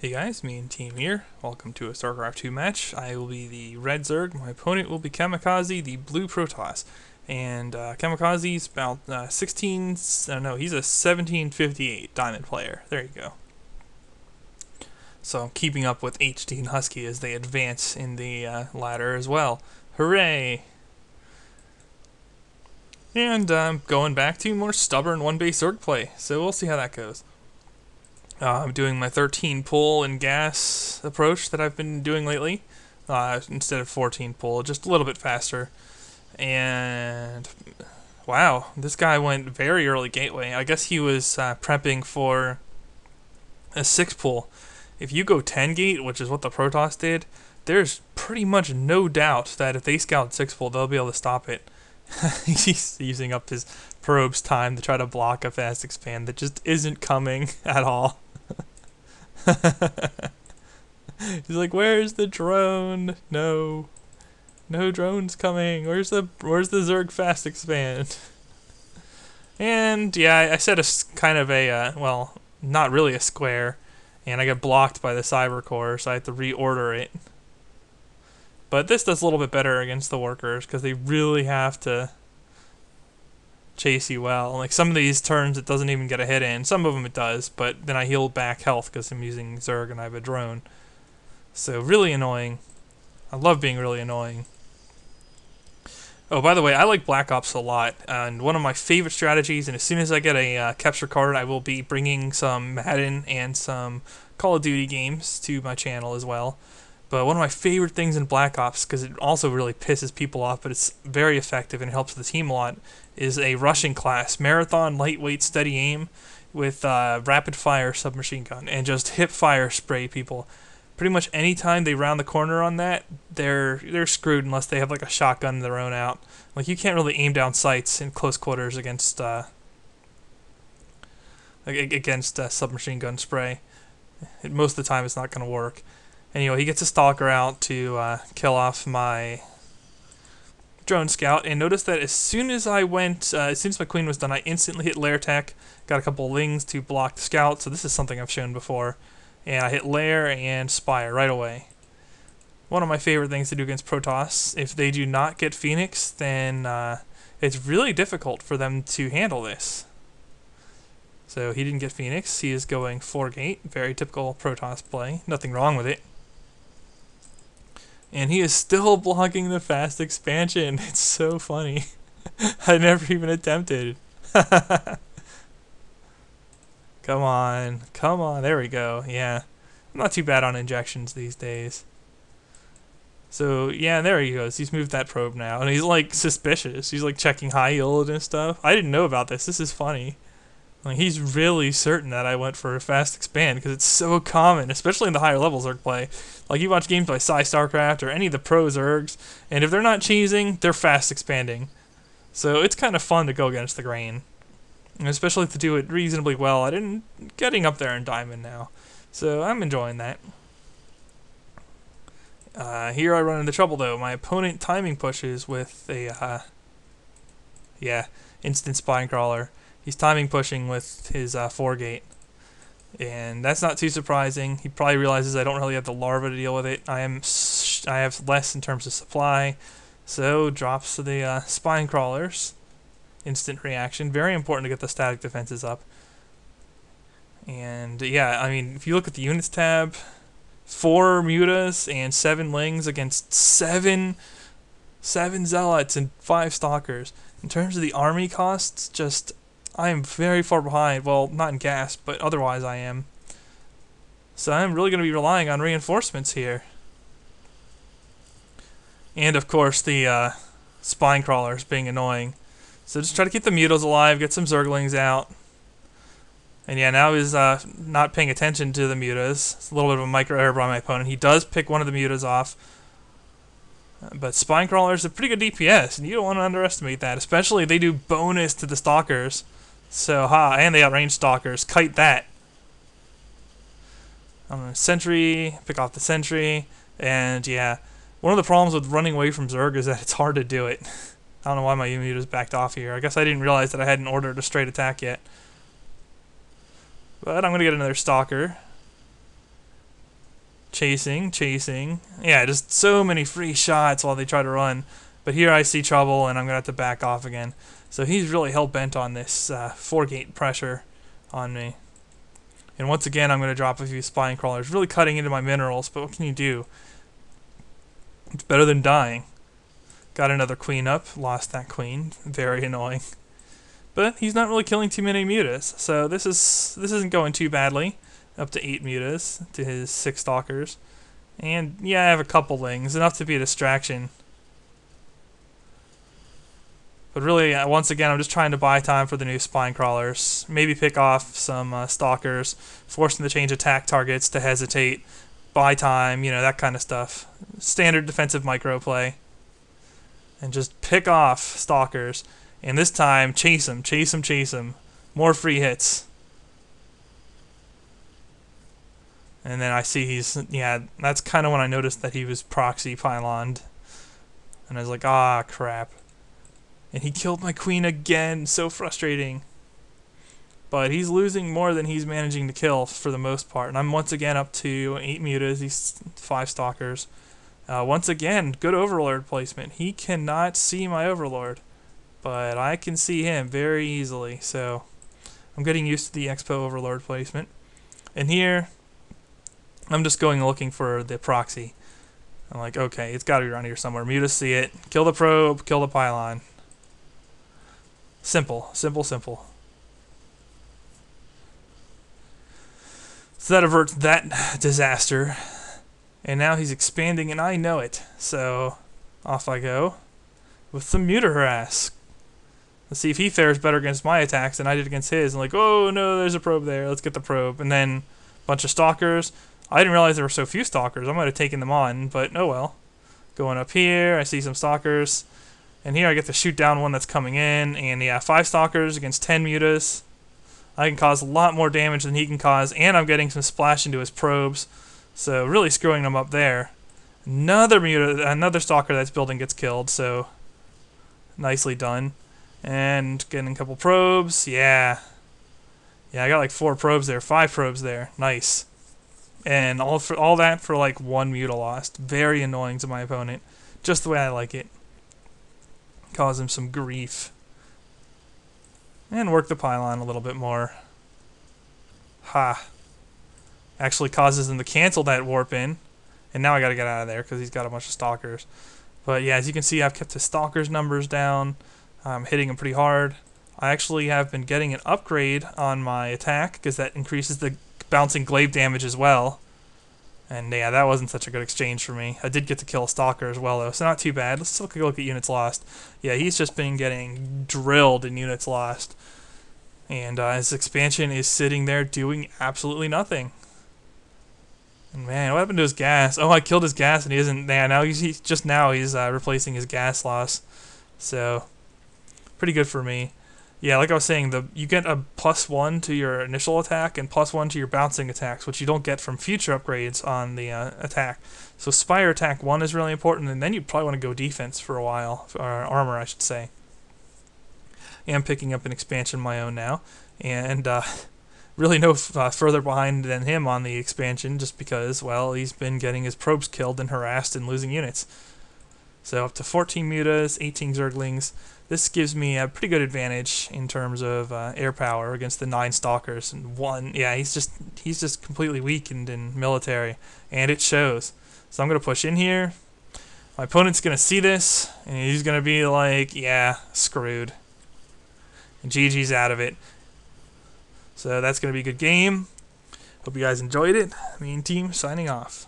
Hey guys, me and Team here. Welcome to a Starcraft 2 match. I will be the red Zerg. My opponent will be Kamikaze, the blue Protoss. And Kamikaze's about 16... no, he's a 1758 diamond player. There you go. So I'm keeping up with HD and Husky as they advance in the ladder as well. Hooray! And going back to more stubborn one-base Zerg play. So we'll see how that goes. I'm doing my 13 pull and gas approach that I've been doing lately, instead of 14 pull, just a little bit faster. And wow, this guy went very early gateway. I guess he was prepping for a 6 pull. If you go 10 gate, which is what the Protoss did, there's pretty much no doubt that if they scout 6 pull, they'll be able to stop it. He's using up his probe's time to try to block a fast expand that just isn't coming at all. He's like, where's the drone? No drone's coming. Where's the Zerg fast expand? And yeah, I set a kind of a well, not really a square, and I got blocked by the cyber core, so I have to reorder it. But this does a little bit better against the workers because they really have to chase you well. Like some of these turns it doesn't even get a hit in. Some of them it does, but then I heal back health because I'm using Zerg and I have a drone. So really annoying. I love being really annoying. Oh, by the way, I like Black Ops a lot, and one of my favorite strategies, and as soon as I get a capture card, I will be bringing some Madden and some Call of Duty games to my channel as well. But one of my favorite things in Black Ops, because it also really pisses people off, but it's very effective and it helps the team a lot, is a rushing class, marathon, lightweight, steady aim with rapid fire submachine gun and just hip fire spray people. Pretty much any time they round the corner on that, they're screwed unless they have like a shotgun of their own out. Like you can't really aim down sights in close quarters against submachine gun spray. Most of the time, it's not going to work. Anyway, he gets a stalker out to kill off my drone scout, and notice that as soon as my queen was done, I instantly hit lair tech, got a couple lings to block the scout, so this is something I've shown before, and I hit lair and spire right away. One of my favorite things to do against Protoss. If they do not get Phoenix, then it's really difficult for them to handle this. So he didn't get Phoenix, he is going 4 gate, very typical Protoss play, nothing wrong with it. And he is still blocking the fast expansion. It's so funny. I never even attempted. Come on. Come on. There we go. Yeah. I'm not too bad on injections these days. So, yeah, there he goes. He's moved that probe now. And he's, like, suspicious. He's, like, checking high yield and stuff. I didn't know about this. This is funny. Like, he's really certain that I went for a fast expand because it's so common, especially in the higher level Zerg play. Like, you watch games by Starcraft or any of the pro Zergs, and if they're not cheesing, they're fast expanding. So it's kind of fun to go against the grain, and especially to do it reasonably well. Getting up there in diamond now, so I'm enjoying that. Here I run into trouble though. My opponent timing pushes with a instant spine crawler. He's timing pushing with his 4 gate. And that's not too surprising. He probably realizes I don't really have the larva to deal with it. I have less in terms of supply. So drops the spine crawlers. Instant reaction. Very important to get the static defenses up. And yeah, I mean, if you look at the units tab, 4 mutas and 7 lings against 7 zealots and 5 stalkers. In terms of the army costs, I am very far behind. Well, not in gas, but otherwise I am. So I'm really going to be relying on reinforcements here. And of course the spine crawlers being annoying. So just try to keep the mutas alive, get some zerglings out. And yeah, now he's not paying attention to the mutas. It's a little bit of a micro error by my opponent. He does pick one of the mutas off. But spine crawlers are pretty good DPS, and you don't want to underestimate that, especially if they do bonus to the stalkers. So, and they outrange stalkers. Kite that. Sentry, pick off the sentry, and yeah. One of the problems with running away from Zerg is that it's hard to do it. I don't know why my muta's backed off here. I guess I didn't realize that I hadn't ordered a straight attack yet. But I'm going to get another stalker. Chasing. Yeah, just so many free shots while they try to run. But here I see trouble, and I'm going to have to back off again. So he's really hell-bent on this 4-gate pressure on me. And once again, I'm going to drop a few spine crawlers, really cutting into my minerals, but what can you do? It's better than dying. Got another queen up, lost that queen. Very annoying. But he's not really killing too many mutas, so this isn't going too badly. Up to 8 mutas to his 6 stalkers. And yeah, I have a couple lings, enough to be a distraction. But really, once again, I'm just trying to buy time for the new spine crawlers. Maybe pick off some stalkers, force them to change attack targets to hesitate, buy time, that kind of stuff. Standard defensive micro play. And just pick off stalkers. And this time, chase them. More free hits. And then I see that's kind of when I noticed that he was proxy pyloned. And I was like, ah, crap. And he killed my queen again. So frustrating. But he's losing more than he's managing to kill for the most part. And I'm once again up to 8 mutas, these 5 stalkers. Once again, good overlord placement. He cannot see my overlord. But I can see him very easily. So I'm getting used to the expo overlord placement. And here, I'm just going looking for the proxy. I'm like, okay, it's got to be around here somewhere. Mutas see it. Kill the probe, kill the pylon. Simple. So that averts that disaster. And now he's expanding, and I know it. So off I go with some muta harass. Let's see if he fares better against my attacks than I did against his. I'm like, oh no, there's a probe there. Let's get the probe. And then a bunch of stalkers. I didn't realize there were so few stalkers. I might have taken them on, but oh well. Going up here, I see some stalkers. And here I get to shoot down one that's coming in. And yeah, 5 stalkers against 10 mutas. I can cause a lot more damage than he can cause. And I'm getting some splash into his probes. So really screwing them up there. Another stalker that's building gets killed. So nicely done. And getting a couple probes. Yeah, I got like 4 probes there. 5 probes there. Nice. And all that for like 1 muta lost. Very annoying to my opponent. Just the way I like it. Cause him some grief. And work the pylon a little bit more. Ha. Actually causes him to cancel that warp in. And now I gotta get out of there because he's got a bunch of stalkers. But yeah, as you can see, I've kept his stalkers numbers down. I'm hitting him pretty hard. I actually have been getting an upgrade on my attack because that increases the bouncing glaive damage as well. And yeah, that wasn't such a good exchange for me. I did get to kill a stalker as well though, so not too bad. Let's take a look at units lost. Yeah, he's just been getting drilled in units lost. And his expansion is sitting there doing absolutely nothing. And man, what happened to his gas? Oh, I killed his gas and he isn't there. Now he's replacing his gas loss. So pretty good for me. Yeah, like I was saying, you get a +1 to your initial attack and +1 to your bouncing attacks, which you don't get from future upgrades on the attack. So Spire attack 1 is really important, and then you probably want to go defense for a while, or armor, I should say. I'm picking up an expansion of my own now, and really no further behind than him on the expansion, just because, well, he's been getting his probes killed and harassed and losing units. So up to 14 mutas, 18 zerglings. This gives me a pretty good advantage in terms of air power against the 9 stalkers and 1. Yeah, he's just completely weakened in military, and it shows. So I'm gonna push in here. My opponent's gonna see this, and he's gonna be like, "Yeah, screwed." And GG's out of it. So that's gonna be a good game. Hope you guys enjoyed it. Me and team signing off.